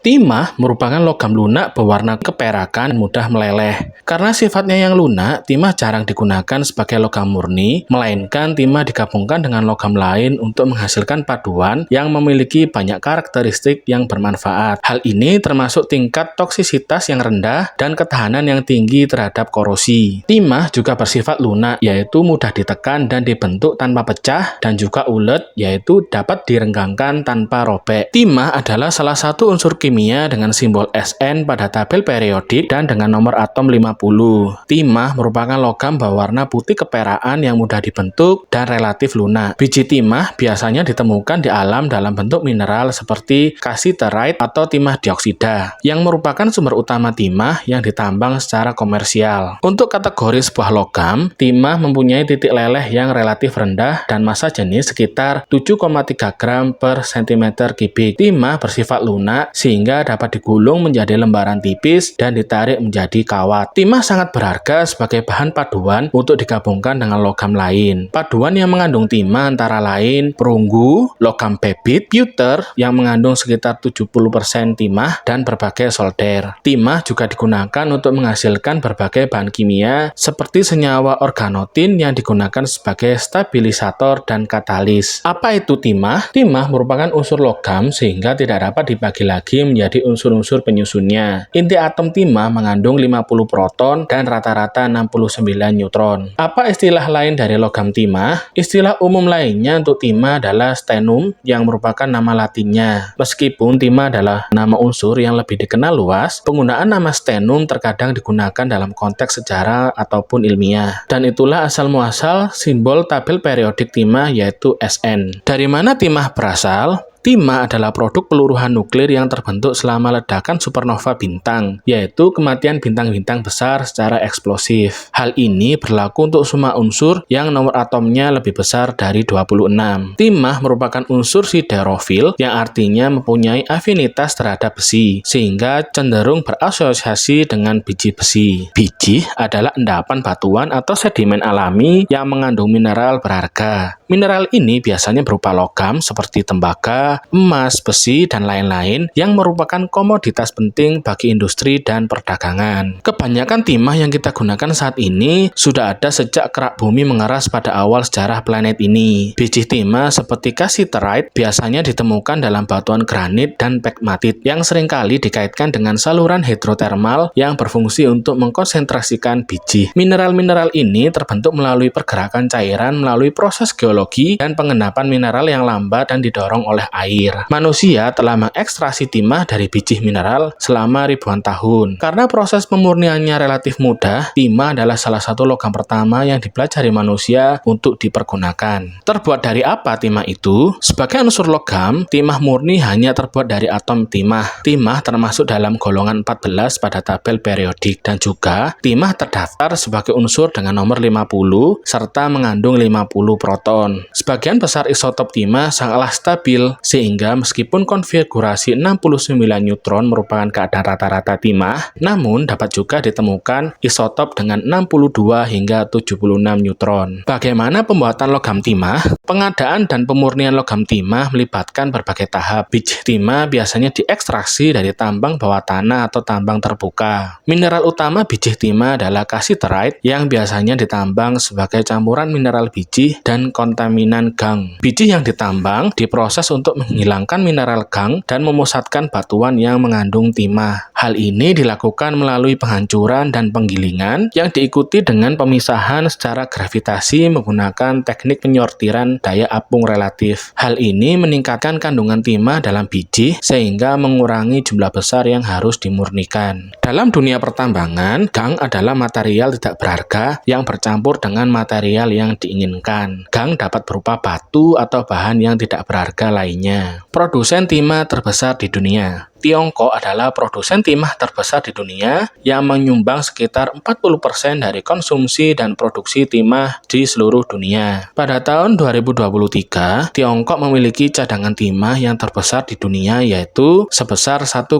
Timah merupakan logam lunak berwarna keperakan mudah meleleh. Karena sifatnya yang lunak, timah jarang digunakan sebagai logam murni, melainkan timah digabungkan dengan logam lain untuk menghasilkan paduan yang memiliki banyak karakteristik yang bermanfaat. Hal ini termasuk tingkat toksisitas yang rendah dan ketahanan yang tinggi terhadap korosi. Timah juga bersifat lunak, yaitu mudah ditekan dan dibentuk tanpa pecah, dan juga ulet, yaitu dapat direnggangkan tanpa robek. Timah adalah salah satu unsur kimia dengan simbol Sn pada tabel periodik dan dengan nomor atom 50. Timah merupakan logam berwarna putih keperaan yang mudah dibentuk dan relatif lunak. Biji timah biasanya ditemukan di alam dalam bentuk mineral seperti cassiterite atau timah dioksida, yang merupakan sumber utama timah yang ditambang secara komersial. Untuk kategori sebuah logam, timah mempunyai titik leleh yang relatif rendah dan massa jenis sekitar 7,3 gram per cm kubik. Timah bersifat lunak sehingga dapat digulung menjadi lembaran tipis dan ditarik menjadi kawat. Timah sangat berharga sebagai bahan paduan untuk digabungkan dengan logam lain. Paduan yang mengandung timah antara lain perunggu, logam bebit, pewter yang mengandung sekitar 70% timah, dan berbagai solder. Timah juga digunakan untuk menghasilkan berbagai bahan kimia seperti senyawa organotin yang digunakan sebagai stabilisator dan katalis. Apa itu timah? Timah merupakan unsur logam sehingga tidak dapat dibagi lagi menjadi unsur-unsur penyusunnya. Inti atom timah mengandung 50 proton dan rata-rata 69 neutron. Apa istilah lain dari logam timah? Istilah umum lainnya untuk timah adalah stennum yang merupakan nama latinnya. Meskipun timah adalah nama unsur yang lebih dikenal luas, penggunaan nama stennum terkadang digunakan dalam konteks sejarah ataupun ilmiah. Dan itulah asal-muasal simbol tabel periodik timah yaitu Sn. Dari mana timah berasal? Timah adalah produk peluruhan nuklir yang terbentuk selama ledakan supernova bintang, yaitu kematian bintang-bintang besar secara eksplosif. Hal ini berlaku untuk semua unsur yang nomor atomnya lebih besar dari 26. Timah merupakan unsur siderofil yang artinya mempunyai afinitas terhadap besi, sehingga cenderung berasosiasi dengan biji besi. Biji adalah endapan batuan atau sedimen alami yang mengandung mineral berharga. Mineral ini biasanya berupa logam seperti tembaga, emas, besi, dan lain-lain yang merupakan komoditas penting bagi industri dan perdagangan. Kebanyakan timah yang kita gunakan saat ini sudah ada sejak kerak bumi mengeras pada awal sejarah planet ini. Biji timah seperti cassiterite biasanya ditemukan dalam batuan granit dan pegmatit yang seringkali dikaitkan dengan saluran hidrotermal yang berfungsi untuk mengkonsentrasikan biji. Mineral-mineral ini terbentuk melalui pergerakan cairan melalui proses geologi dan pengendapan mineral yang lambat dan didorong oleh air. Manusia telah mengekstrasi timah dari biji mineral selama ribuan tahun. Karena proses pemurniannya relatif mudah, timah adalah salah satu logam pertama yang dipelajari manusia untuk dipergunakan. Terbuat dari apa timah itu? Sebagai unsur logam, timah murni hanya terbuat dari atom timah. Timah termasuk dalam golongan 14 pada tabel periodik, dan juga timah terdaftar sebagai unsur dengan nomor 50 serta mengandung 50 proton. Sebagian besar isotop timah sangatlah stabil, sehingga meskipun konfigurasi 69 neutron merupakan keadaan rata-rata timah, namun dapat juga ditemukan isotop dengan 62 hingga 76 neutron. Bagaimana pembuatan logam timah? Pengadaan dan pemurnian logam timah melibatkan berbagai tahap. Biji timah biasanya diekstraksi dari tambang bawah tanah atau tambang terbuka. Mineral utama biji timah adalah cassiterite yang biasanya ditambang sebagai campuran mineral biji dan kontaminan gang. Biji yang ditambang diproses untuk menghilangkan mineral gang dan memusatkan batuan yang mengandung timah. Hal ini dilakukan melalui penghancuran dan penggilingan yang diikuti dengan pemisahan secara gravitasi menggunakan teknik penyortiran daya apung relatif. Hal ini meningkatkan kandungan timah dalam biji sehingga mengurangi jumlah besar yang harus dimurnikan. Dalam dunia pertambangan, gang adalah material tidak berharga yang bercampur dengan material yang diinginkan. Gang dapat berupa batu atau bahan yang tidak berharga lainnya. Produsen timah terbesar di dunia. Tiongkok adalah produsen timah terbesar di dunia yang menyumbang sekitar 40% dari konsumsi dan produksi timah di seluruh dunia. Pada tahun 2023, Tiongkok memiliki cadangan timah yang terbesar di dunia yaitu sebesar 1,1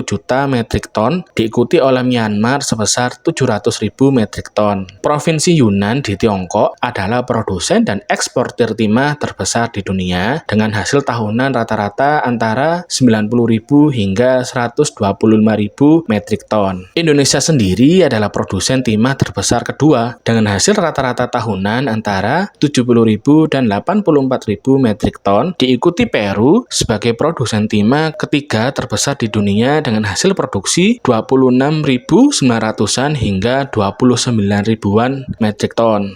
juta metrik ton, diikuti oleh Myanmar sebesar 700.000 metrik ton. Provinsi Yunnan di Tiongkok adalah produsen dan eksportir timah terbesar di dunia dengan hasil tahunan rata-rata antara 90.000 hingga 125.000 metrik ton. Indonesia sendiri adalah produsen timah terbesar kedua dengan hasil rata-rata tahunan antara 70.000 dan 84.000 metrik ton, diikuti Peru sebagai produsen timah ketiga terbesar di dunia dengan hasil produksi 26.900-an hingga 29.000-an metrik ton.